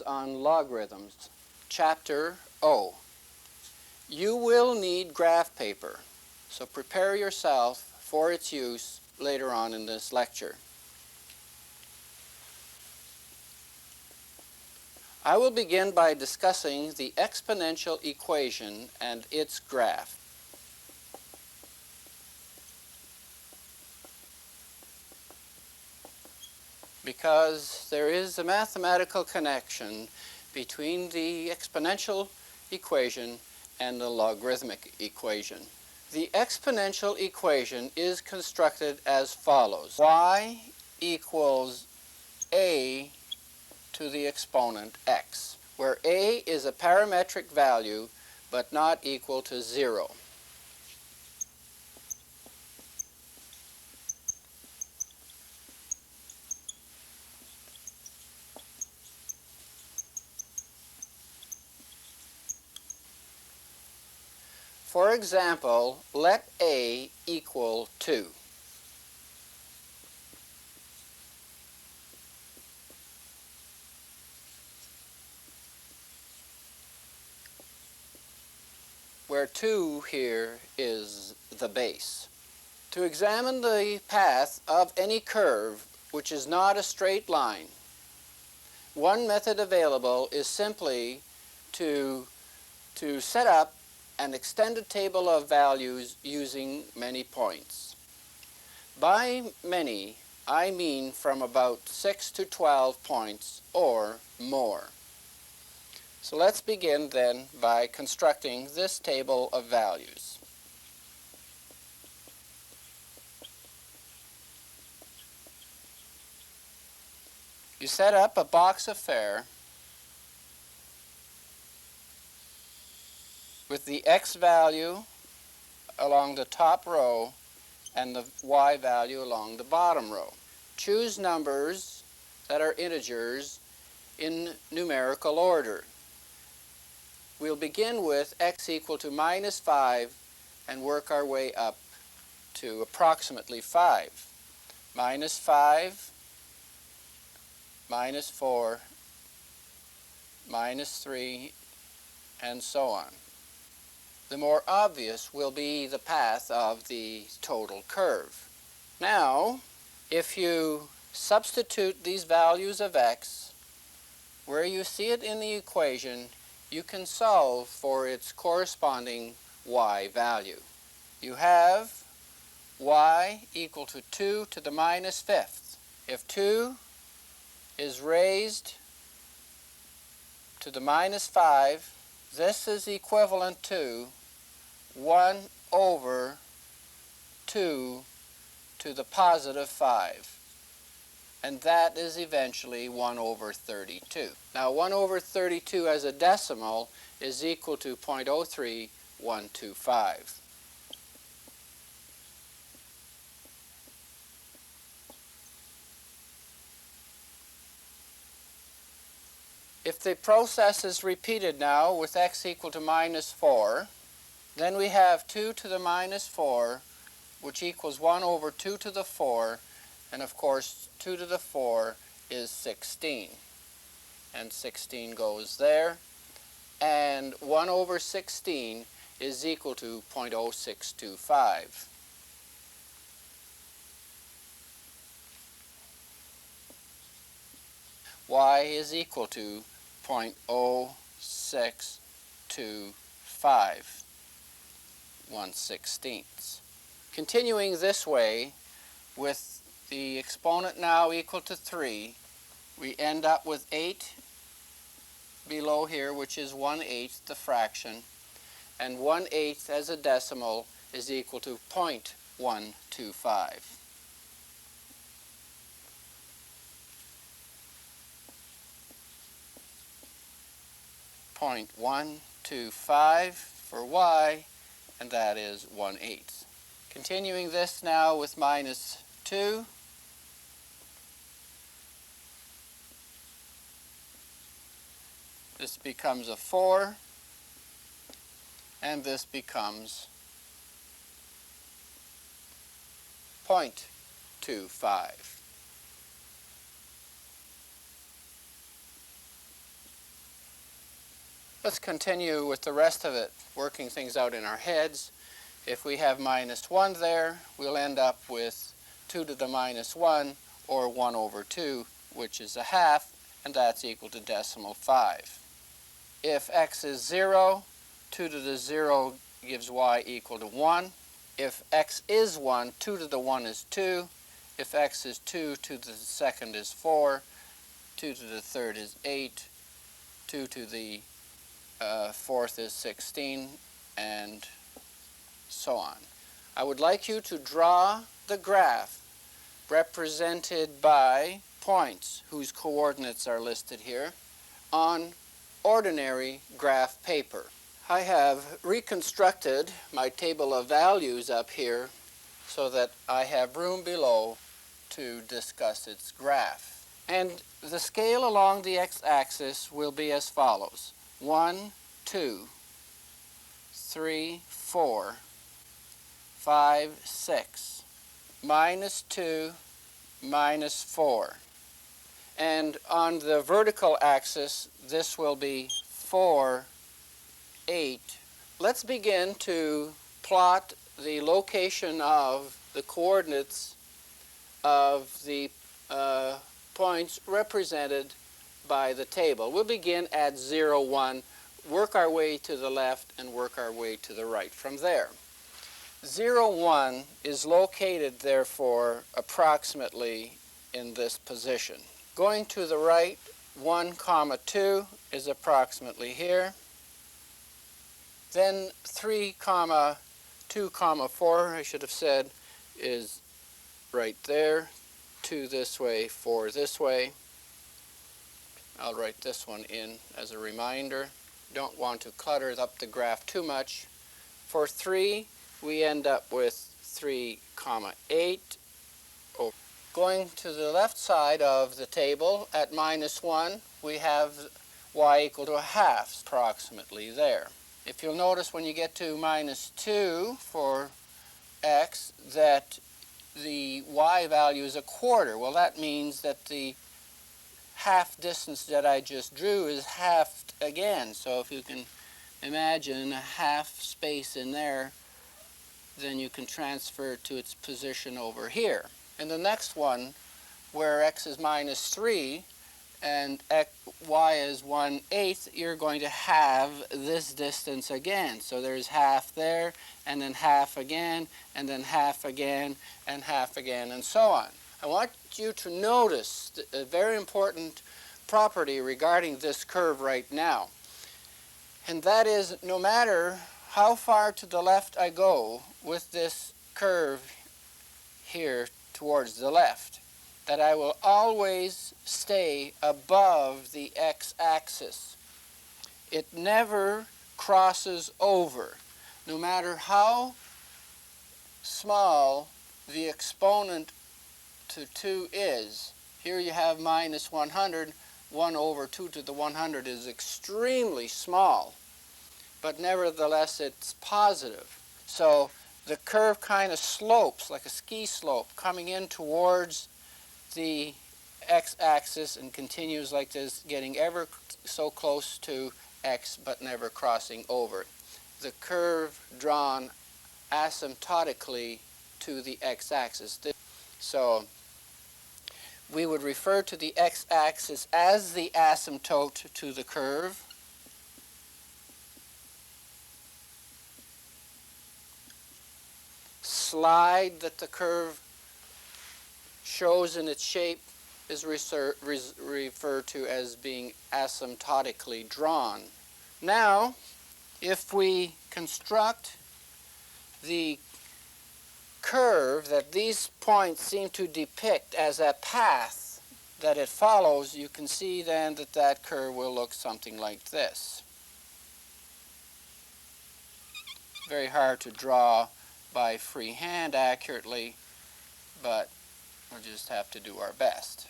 On logarithms, Chapter O. You will need graph paper, so prepare yourself for its use later on in this lecture. I will begin by discussing the exponential equation and its graph. Because there is a mathematical connection between the exponential equation and the logarithmic equation. The exponential equation is constructed as follows. Y equals a to the exponent x, where a is a parametric value but not equal to 0. For example, let a equal 2. Where 2 here is the base. To examine the path of any curve which is not a straight line, one method available is simply to set up an extended table of values using many points. By many, I mean from about 6 to 12 points or more. So let's begin then by constructing this table of values. You set up a box of fare with the x value along the top row and the y value along the bottom row. Choose numbers that are integers in numerical order. We'll begin with x equal to -5 and work our way up to approximately 5. -5, -4, -3, and so on. The more obvious will be the path of the total curve. Now, if you substitute these values of x where you see it in the equation, you can solve for its corresponding y value. You have y equal to 2 to the -5th. If 2 is raised to the -5, this is equivalent to 1 over 2 to the +5. And that is eventually 1 over 32. Now 1 over 32 as a decimal is equal to 0.03125. If the process is repeated now with x equal to -4, then we have 2 to the -4, which equals 1 over 2 to the 4, and of course 2 to the 4 is 16. And 16 goes there, and 1 over 16 is equal to 0.0625. Y is equal to 0.0625, 1/16. Continuing this way, with the exponent now equal to 3, we end up with 8 below here, which is 1/8, the fraction, and 1/8 as a decimal is equal to 0.125. .125 for y, and that is 1/8. Continuing this now with -2, this becomes a 4, and this becomes 0.25. let's continue with the rest of it, working things out in our heads. If we have minus 1 there, we'll end up with 2 to the minus 1, or 1 over 2, which is a half, and that's equal to decimal 5. If x is 0, 2 to the 0 gives y equal to 1. If x is 1, 2 to the 1 is 2. If x is 2, 2 to the second is 4. 2 to the third is 8. 2 to the fourth is 16, and so on. I would like you to draw the graph represented by points whose coordinates are listed here on ordinary graph paper. I have reconstructed my table of values up here so that I have room below to discuss its graph. And the scale along the x-axis will be as follows: 1, 2, 3, 4, 5, 6, minus 2, minus 4. And on the vertical axis, this will be 4, 8. Let's begin to plot the location of the coordinates of the points represented by the table. We'll begin at 0, 1, work our way to the left, and work our way to the right from there. 0, 1 is located, therefore, approximately in this position. Going to the right, 1, 2 is approximately here. Then 3, 2, 4, I should have said, is right there. 2 this way, 4 this way. I'll write this one in as a reminder. Don't want to clutter up the graph too much. For 3, we end up with 3, 8. Going to the left side of the table at minus 1, we have y equal to a half, approximately there. If you'll notice when you get to minus 2 for x that the y value is a quarter. Well, that means that the half distance that I just drew is halved again. So if you can imagine a half space in there, then you can transfer it to its position over here. And the next one, where x is minus 3 and y is 1/8, you're going to have this distance again. So there's half there, and then half again, and then half again, and half again, and so on. I want you to notice a very important property regarding this curve right now. And that is, no matter how far to the left I go with this curve here towards the left, that I will always stay above the x-axis. It never crosses over. No matter how small the exponent to 2 is, here you have minus 100, 1 over 2 to the 100 is extremely small, but nevertheless it's positive. So the curve kind of slopes like a ski slope, coming in towards the x-axis and continues like this, getting ever so close to x but never crossing over. The curve drawn asymptotically to the x-axis. So we would refer to the x-axis as the asymptote to the curve. Slide that the curve shows in its shape is referred to as being asymptotically drawn. Now, if we construct the curve that these points seem to depict as a path that it follows, you can see then that that curve will look something like this. Very hard to draw by freehand accurately, but we'll just have to do our best.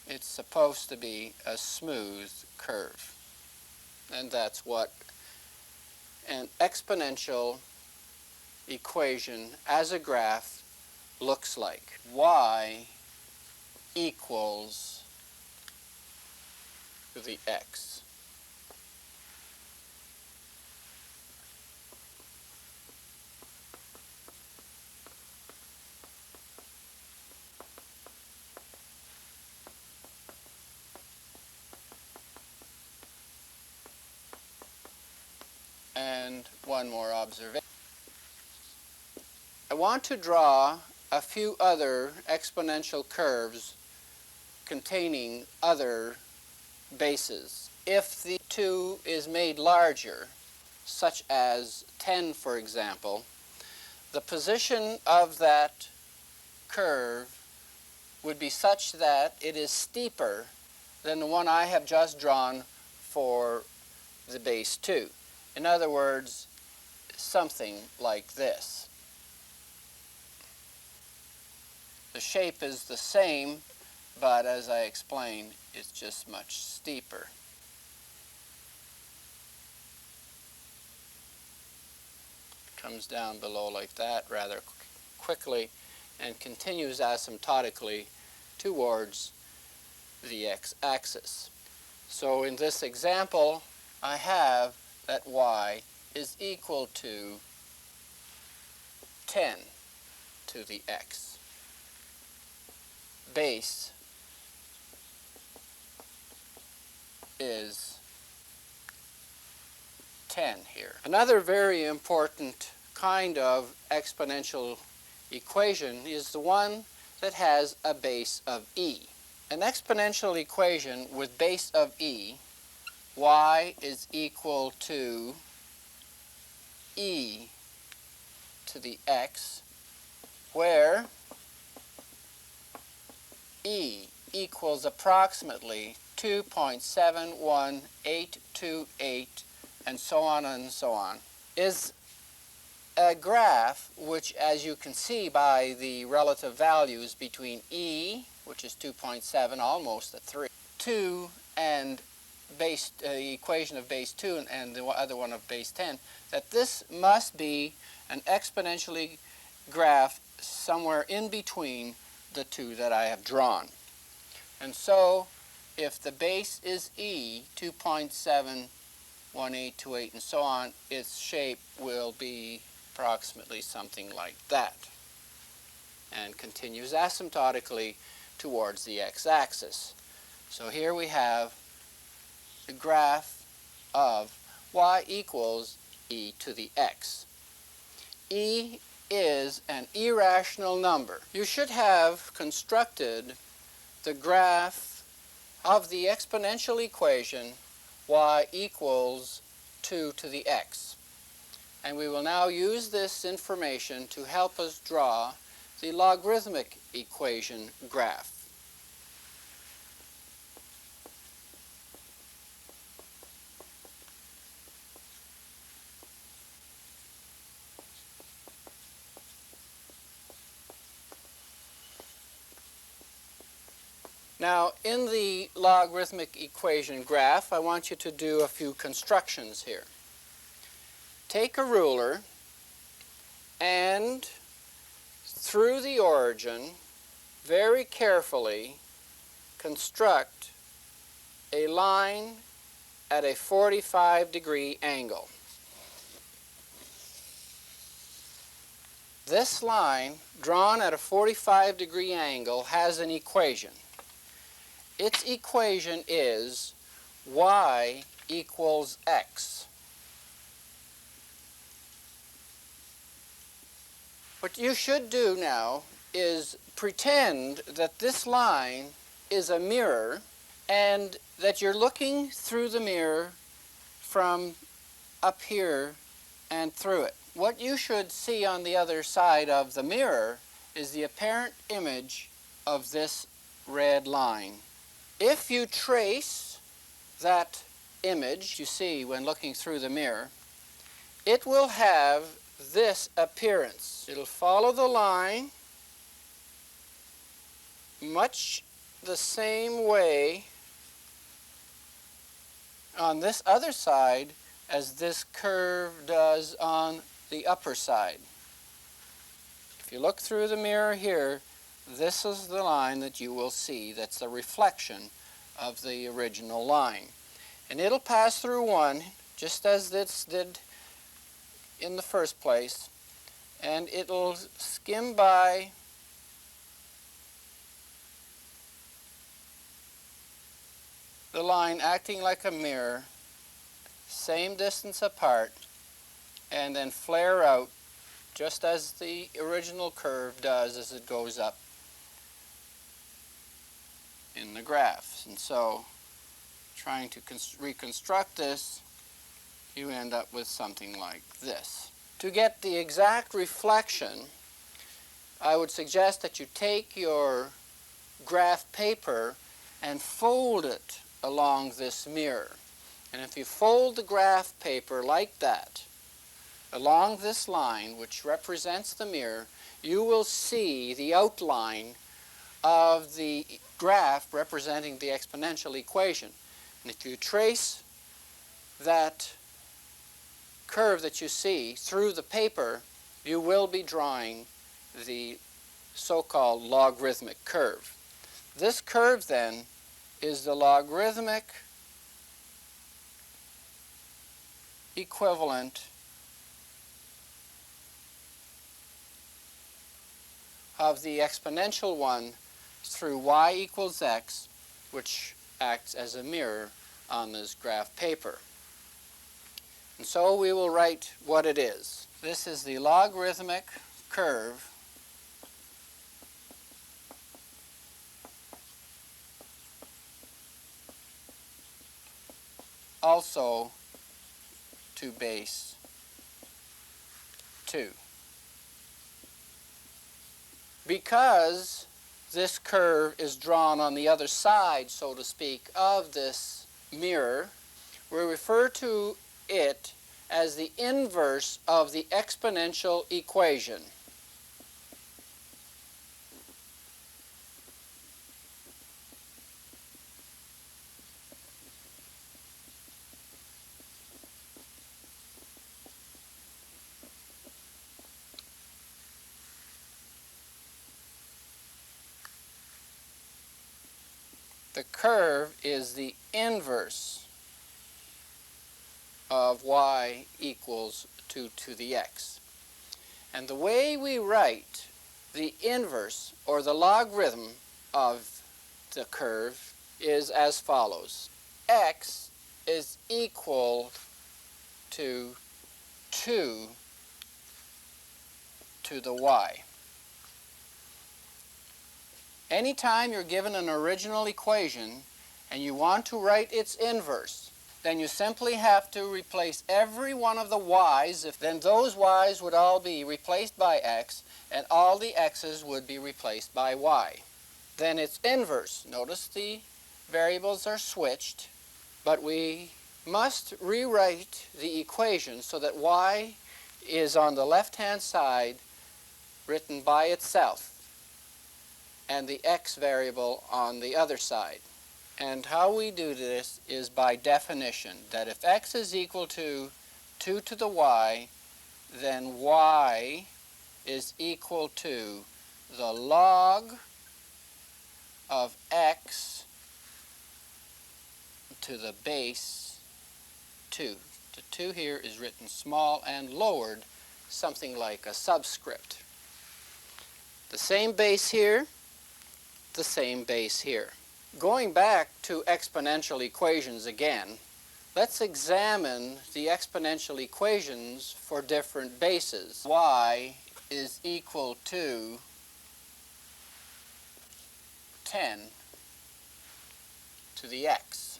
It's supposed to be a smooth curve. And that's what an exponential equation as a graph looks like. Y equals to the x. And one more observation. I want to draw a few other exponential curves containing other bases. If the 2 is made larger, such as 10 for example, the position of that curve would be such that it is steeper than the one I have just drawn for the base 2. In other words, something like this. The shape is the same, but as I explained, it's just much steeper. Comes down below like that rather quickly and continues asymptotically towards the x-axis. So in this example, I have that y is equal to 10 to the x. Base is 10 here. Another very important kind of exponential equation is the one that has a base of e. An exponential equation with base of e, y is equal to e to the x, where e equals approximately 2.71828 and so on, is a graph which, as you can see by the relative values between e, which is 2.7, almost at 3, 2 and base, equation of base 2 and the other one of base 10, that this must be an exponentially graph somewhere in between the two that I have drawn. And so if the base is e, 2.71828 and so on, its shape will be approximately something like that and continues asymptotically towards the x-axis. So here we have the graph of y equals e to the x. E is an irrational number. You should have constructed the graph of the exponential equation y equals 2 to the x. And we will now use this information to help us draw the logarithmic equation graph. Now, in the logarithmic equation graph, I want you to do a few constructions here. Take a ruler and, through the origin, very carefully construct a line at a 45-degree angle. This line, drawn at a 45-degree angle, has an equation. Its equation is y equals x. What you should do now is pretend that this line is a mirror and that you're looking through the mirror from up here and through it. What you should see on the other side of the mirror is the apparent image of this red line. If you trace that image you see when looking through the mirror, it will have this appearance. It'll follow the line much the same way on this other side as this curve does on the upper side. If you look through the mirror here, this is the line that you will see that's the reflection of the original line. And it'll pass through 1, just as this did in the first place, and it'll skim by the line acting like a mirror, same distance apart, and then flare out just as the original curve does as it goes up in the graph. And so, trying to reconstruct this, you end up with something like this. To get the exact reflection, I would suggest that you take your graph paper and fold it along this mirror. And if you fold the graph paper like that, along this line, which represents the mirror, you will see the outline of the graph representing the exponential equation. And if you trace that curve that you see through the paper, you will be drawing the so-called logarithmic curve. This curve, then, is the logarithmic equivalent of the exponential one through y equals x, which acts as a mirror on this graph paper. And so we will write what it is. This is the logarithmic curve also to base 2. Because this curve is drawn on the other side, so to speak, of this mirror, we refer to it as the inverse of the exponential equation. The curve is the inverse of y equals 2 to the x. And the way we write the inverse, or the logarithm of the curve, is as follows. X is equal to 2 to the y. Anytime you're given an original equation and you want to write its inverse, then you simply have to replace every one of the y's. Then those y's would all be replaced by x, and all the x's would be replaced by y. Then its inverse. Notice the variables are switched, but we must rewrite the equation so that y is on the left-hand side written by itself, and the x variable on the other side. And how we do this is by definition, that if x is equal to 2 to the y, then y is equal to the log of x to the base 2. The 2 here is written small and lowered, something like a subscript. The same base here, the same base here. Going back to exponential equations again, let's examine the exponential equations for different bases. Y is equal to 10 to the x.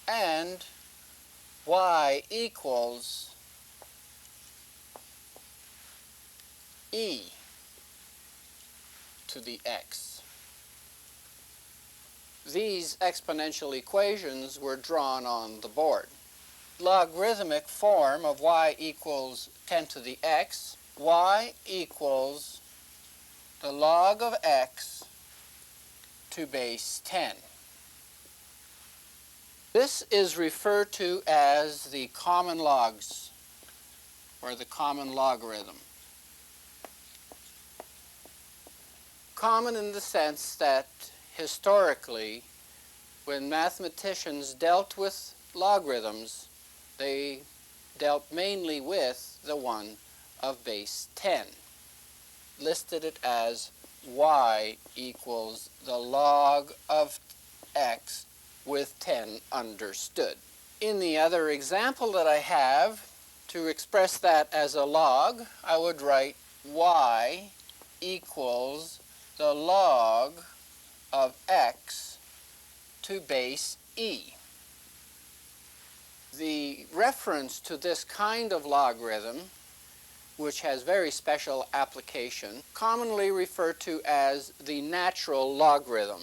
And y equals e to the x. These exponential equations were drawn on the board. Logarithmic form of y equals 10 to the x, y equals the log of x to base 10. This is referred to as the common logs, or the common logarithm. common in the sense that historically, when mathematicians dealt with logarithms, they dealt mainly with the one of base 10, listed it as y equals the log of x with 10 understood. In the other example that I have, to express that as a log, I would write y equals the log of x to base e. The reference to this kind of logarithm, which has very special application, commonly referred to as the natural logarithm.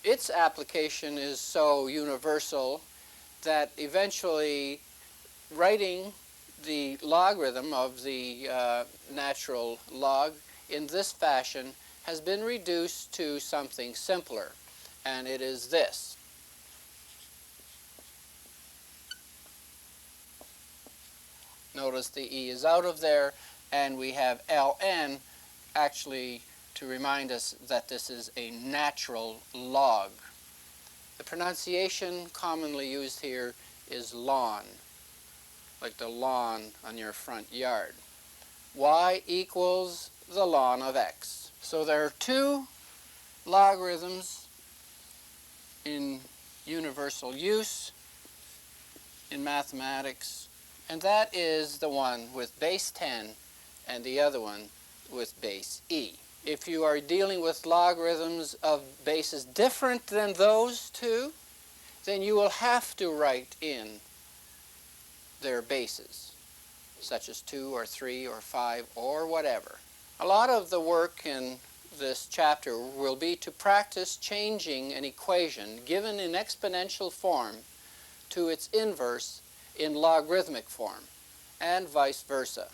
Its application is so universal that eventually writing the logarithm of the natural log in this fashion has been reduced to something simpler, and it is this. Notice the e is out of there, and we have ln actually to remind us that this is a natural log. The pronunciation commonly used here is lawn, like the lawn on your front yard. Y equals the ln of x. So there are two logarithms in universal use in mathematics, and that is the one with base 10 and the other one with base e. If you are dealing with logarithms of bases different than those two, then you will have to write in their bases, such as 2 or 3 or 5 or whatever. A lot of the work in this chapter will be to practice changing an equation given in exponential form to its inverse in logarithmic form, and vice versa.